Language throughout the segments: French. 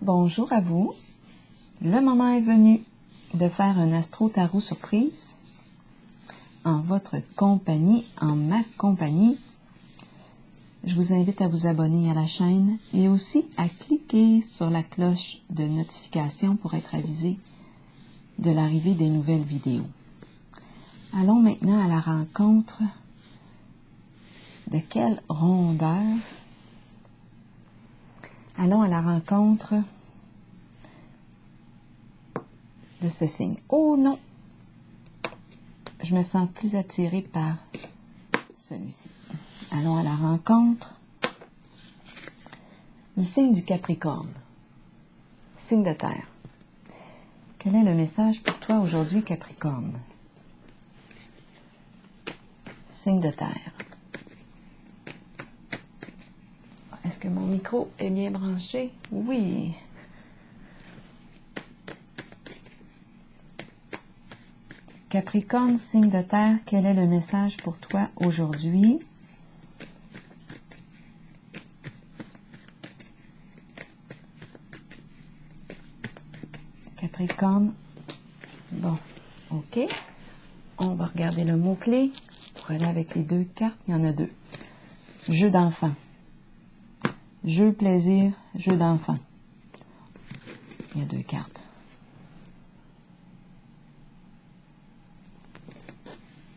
Bonjour à vous. Le moment est venu de faire un astro-tarot surprise en votre compagnie, en ma compagnie. Je vous invite à vous abonner à la chaîne et aussi à cliquer sur la cloche de notification pour être avisé de l'arrivée des nouvelles vidéos. Allons maintenant à la rencontre de quelle rondeur? Allons à la rencontre de ce signe. Oh non! Je me sens plus attirée par celui-ci. Allons à la rencontre du signe du Capricorne, signe de terre. Quel est le message pour toi aujourd'hui, Capricorne? Signe de terre. Est-ce que mon micro est bien branché? Oui. Capricorne, signe de terre, quel est le message pour toi aujourd'hui? Capricorne, bon, ok. On va regarder le mot-clé pour aller avec les deux cartes. Il y en a deux. Jeu d'enfant. Jeu, plaisir, jeu d'enfant. Il y a deux cartes.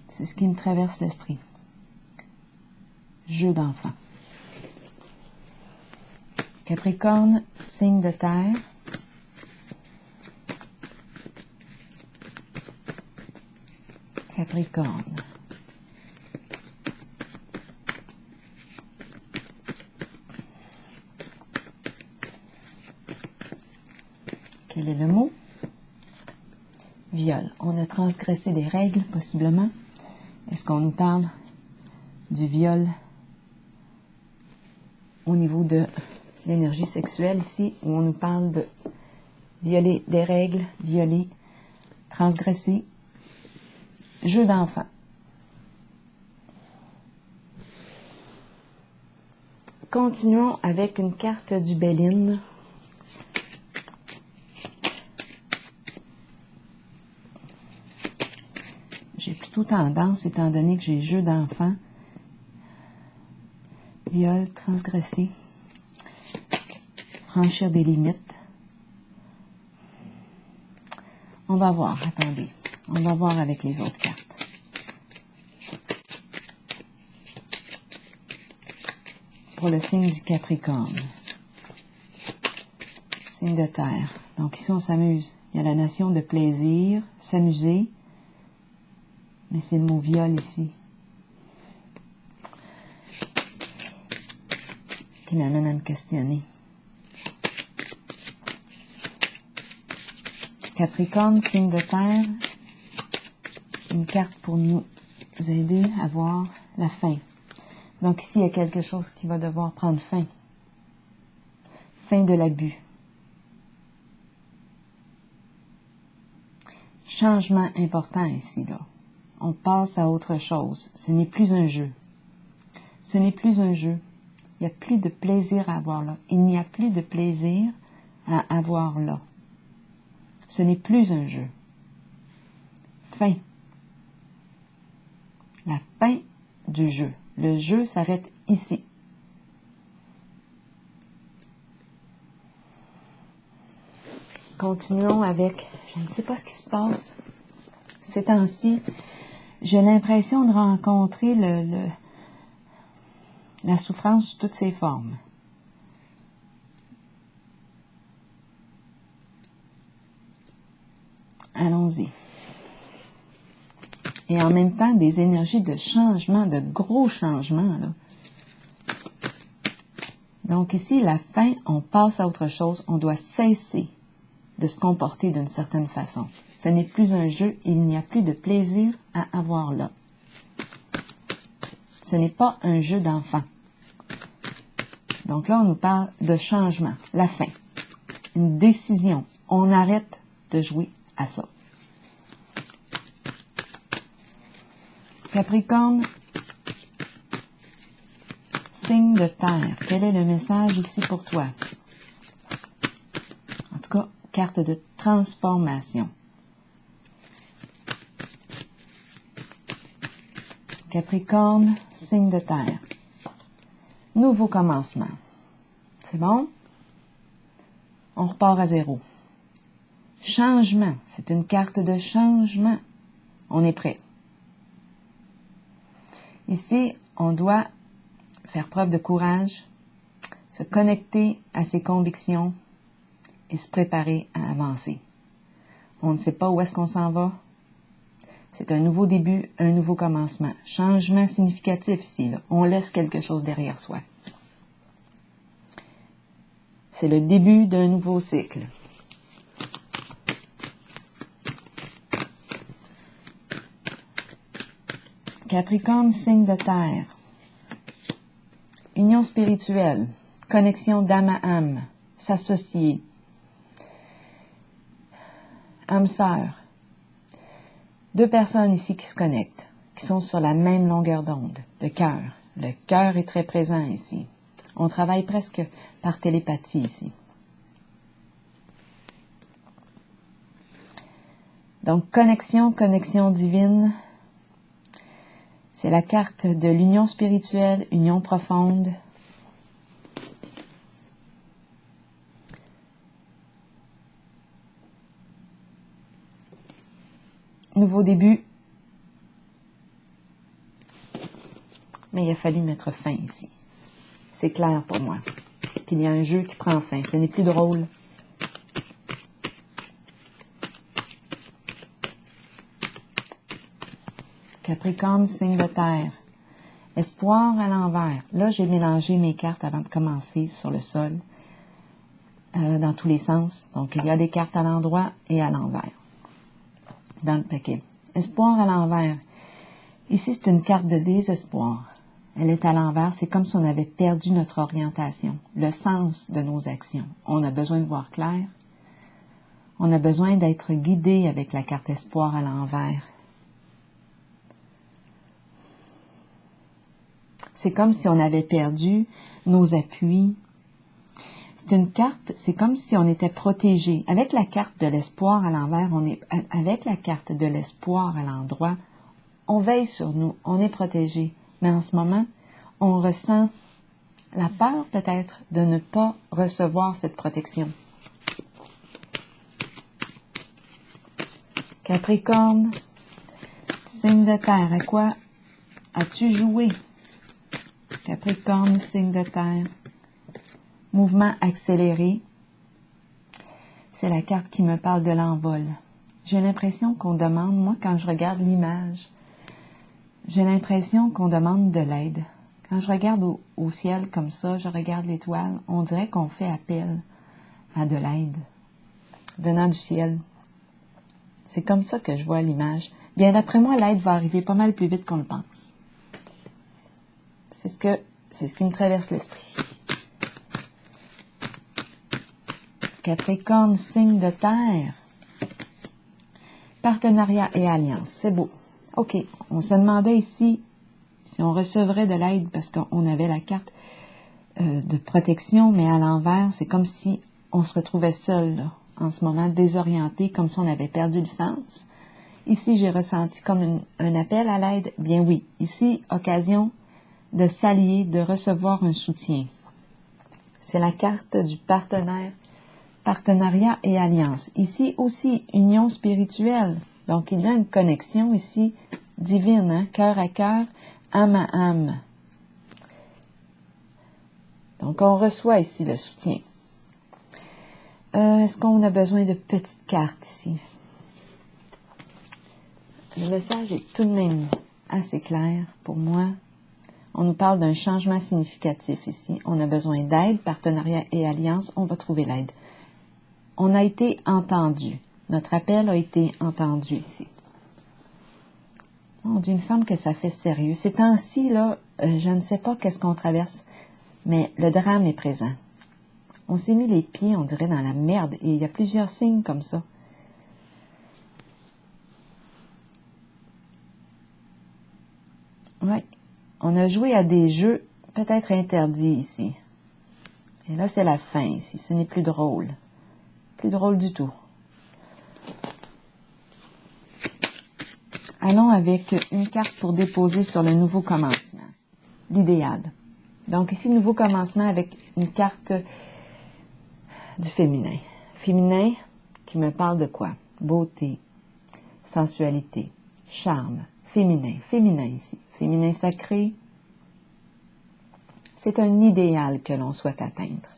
C'est ce qui me traverse l'esprit. Jeu d'enfant. Capricorne, signe de terre. Capricorne. Quel est le mot? Viol. On a transgressé des règles, possiblement. Est-ce qu'on nous parle du viol au niveau de l'énergie sexuelle ici, ou on nous parle de violer des règles, violer, transgresser? Jeu d'enfant. Continuons avec une carte du Béline. J'ai plutôt tendance, étant donné que j'ai jeu d'enfant, viol, transgresser, franchir des limites. On va voir, attendez, on va voir avec les autres cartes. Pour le signe du Capricorne, signe de terre. Donc ici on s'amuse. Il y a la notion de plaisir, s'amuser. Mais c'est le mot viol ici qui m'amène à me questionner. Capricorne, signe de terre, une carte pour nous aider à voir la fin. Donc ici, il y a quelque chose qui va devoir prendre fin. Fin de l'abus. Changement important ici, là. On passe à autre chose. Ce n'est plus un jeu. Ce n'est plus un jeu. Il n'y a plus de plaisir à avoir là. Il n'y a plus de plaisir à avoir là. Ce n'est plus un jeu. Fin. La fin du jeu. Le jeu s'arrête ici. Continuons avec, je ne sais pas ce qui se passe ces temps-ci. J'ai l'impression de rencontrer la souffrance sous toutes ses formes. Allons-y. Et en même temps, des énergies de changement, de gros changements, là. Donc ici, la fin, on passe à autre chose. On doit cesser de se comporter d'une certaine façon. Ce n'est plus un jeu, il n'y a plus de plaisir à avoir là. Ce n'est pas un jeu d'enfant. Donc là, on nous parle de changement, la fin, une décision. On arrête de jouer à ça. Capricorne, signe de terre. Quel est le message ici pour toi? carte de transformation. Capricorne, signe de terre. Nouveau commencement. C'est bon? On repart à zéro. Changement. C'est une carte de changement. On est prêt. Ici, on doit faire preuve de courage, se connecter à ses convictions et se préparer à avancer. On ne sait pas où est-ce qu'on s'en va. C'est un nouveau début, un nouveau commencement. Changement significatif ici, là. On laisse quelque chose derrière soi. C'est le début d'un nouveau cycle. Capricorne, signe de terre. Union spirituelle, connexion d'âme à âme, s'associer. Âme sœur. Deux personnes ici qui se connectent, qui sont sur la même longueur d'onde. Le cœur. Le cœur est très présent ici. On travaille presque par télépathie ici. Donc, connexion divine. C'est la carte de l'union spirituelle, union profonde. Nouveau début. Mais il a fallu mettre fin ici. C'est clair pour moi qu'il y a un jeu qui prend fin. Ce n'est plus drôle. Capricorne, signe de terre. Espoir à l'envers. Là, j'ai mélangé mes cartes avant de commencer sur le sol, dans tous les sens. Donc, il y a des cartes à l'endroit et à l'envers dans le paquet. Espoir à l'envers. Ici, c'est une carte de désespoir. Elle est à l'envers. C'est comme si on avait perdu notre orientation, le sens de nos actions. On a besoin de voir clair. On a besoin d'être guidé avec la carte espoir à l'envers. C'est comme si on avait perdu nos appuis. C'est une carte, c'est comme si on était protégé. Avec la carte de l'espoir à l'envers, avec la carte de l'espoir à l'endroit, on veille sur nous, on est protégé. Mais en ce moment, on ressent la peur peut-être de ne pas recevoir cette protection. Capricorne, signe de terre, à quoi as-tu joué? Capricorne, signe de terre. Mouvement accéléré. C'est la carte qui me parle de l'envol. J'ai l'impression qu'on demande, moi quand je regarde l'image, j'ai l'impression qu'on demande de l'aide. Quand je regarde au ciel comme ça, je regarde l'étoile, on dirait qu'on fait appel à de l'aide venant du ciel. C'est comme ça que je vois l'image. Bien, d'après moi, l'aide va arriver pas mal plus vite qu'on le pense. C'est ce qui me traverse l'esprit. Capricorne, signe de terre. Partenariat et alliance, c'est beau. OK, on se demandait ici si on recevrait de l'aide parce qu'on avait la carte de protection, mais à l'envers, c'est comme si on se retrouvait seul, là, en ce moment, désorienté, comme si on avait perdu le sens. Ici, j'ai ressenti comme un appel à l'aide. Bien oui, ici, occasion de s'allier, de recevoir un soutien. C'est la carte du partenaire, partenariat et alliance. Ici aussi, union spirituelle. Donc, il y a une connexion ici divine, hein? Cœur à cœur, âme à âme. Donc, on reçoit ici le soutien. Est-ce qu'on a besoin de petites cartes ici? Le message est tout de même assez clair pour moi. On nous parle d'un changement significatif ici. On a besoin d'aide, partenariat et alliance. On va trouver l'aide. On a été entendu. Notre appel a été entendu ici. Mon Dieu, il me semble que ça fait sérieux. Ces temps-ci, là, je ne sais pas qu'est-ce qu'on traverse, mais le drame est présent. On s'est mis les pieds, on dirait, dans la merde. Et il y a plusieurs signes comme ça. Oui. On a joué à des jeux peut-être interdits ici. Et là, c'est la fin ici. Ce n'est plus drôle. plus drôle du tout. Allons avec une carte pour déposer sur le nouveau commencement. L'idéal. Donc ici, nouveau commencement avec une carte du féminin. Féminin qui me parle de quoi? Beauté, sensualité, charme, féminin. Féminin ici. Féminin sacré. C'est un idéal que l'on souhaite atteindre.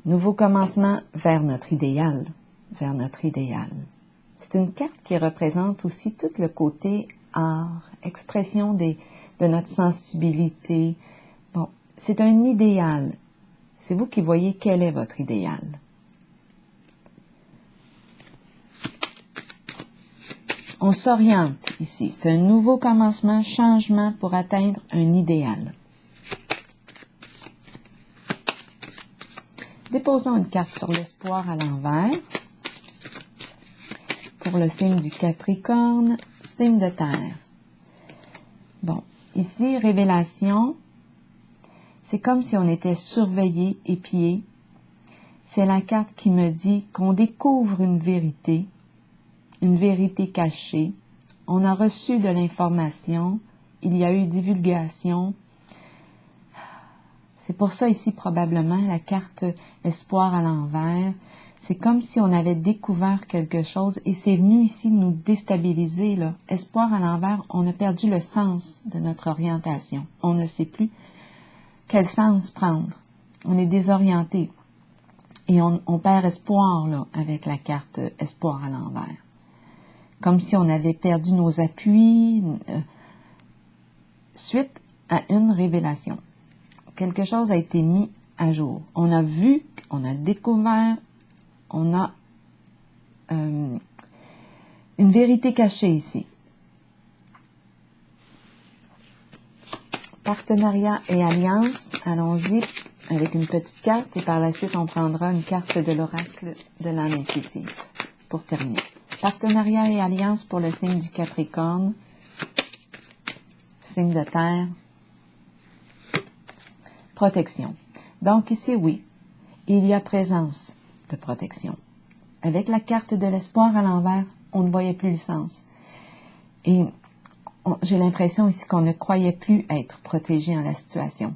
Nouveau commencement vers notre idéal. Vers notre idéal. C'est une carte qui représente aussi tout le côté art, expression de notre sensibilité. Bon, c'est un idéal. C'est vous qui voyez quel est votre idéal. On s'oriente ici. C'est un nouveau commencement, changement pour atteindre un idéal. Déposons une carte sur l'espoir à l'envers. Pour le signe du Capricorne, signe de terre. Bon, ici, révélation, c'est comme si on était surveillé, épié. C'est la carte qui me dit qu'on découvre une vérité cachée. On a reçu de l'information, il y a eu divulgation. C'est pour ça ici, probablement, la carte espoir à l'envers. C'est comme si on avait découvert quelque chose et c'est venu ici nous déstabiliser, là. Espoir à l'envers, on a perdu le sens de notre orientation. On ne sait plus quel sens prendre. On est désorienté. Et on perd espoir, là, avec la carte espoir à l'envers. Comme si on avait perdu nos appuis suite à une révélation. Quelque chose a été mis à jour. On a vu, on a découvert, on a une vérité cachée ici. Partenariat et alliance, allons-y avec une petite carte et par la suite on prendra une carte de l'oracle de l'âme intuitive pour terminer. Partenariat et alliance pour le signe du Capricorne, signe de terre, protection. Donc ici, oui, il y a présence de protection. Avec la carte de l'espoir à l'envers, on ne voyait plus le sens. Et j'ai l'impression ici qu'on ne croyait plus être protégé en la situation.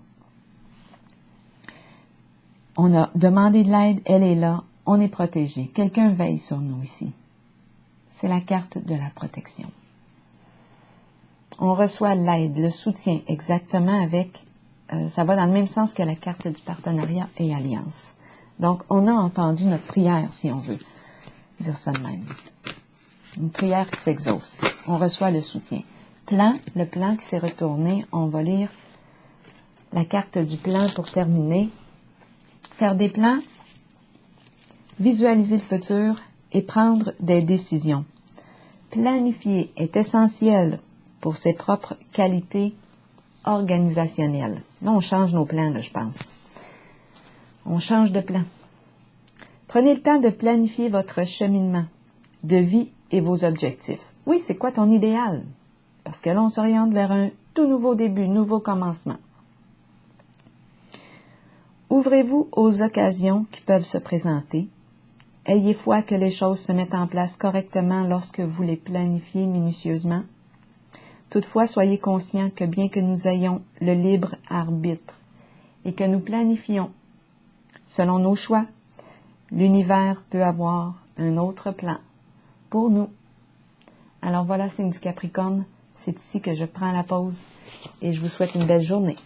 On a demandé de l'aide, elle est là, on est protégé. Quelqu'un veille sur nous ici. C'est la carte de la protection. On reçoit l'aide, le soutien, exactement avec, ça va dans le même sens que la carte du partenariat et alliance. Donc, on a entendu notre prière, si on veut dire ça de même. Une prière qui s'exauce. On reçoit le soutien. Plan, le plan qui s'est retourné, on va lire la carte du plan pour terminer. Faire des plans, visualiser le futur et prendre des décisions. Planifier est essentiel pour ses propres qualités organisationnelles. Là, on change nos plans, là, je pense. On change de plan. Prenez le temps de planifier votre cheminement de vie et vos objectifs. Oui, c'est quoi ton idéal? Parce que là, on s'oriente vers un tout nouveau début, nouveau commencement. Ouvrez-vous aux occasions qui peuvent se présenter. Ayez foi que les choses se mettent en place correctement lorsque vous les planifiez minutieusement. Toutefois, soyez conscients que bien que nous ayons le libre arbitre et que nous planifions selon nos choix, l'univers peut avoir un autre plan pour nous. Alors voilà, signe du Capricorne, c'est ici que je prends la pause et je vous souhaite une belle journée.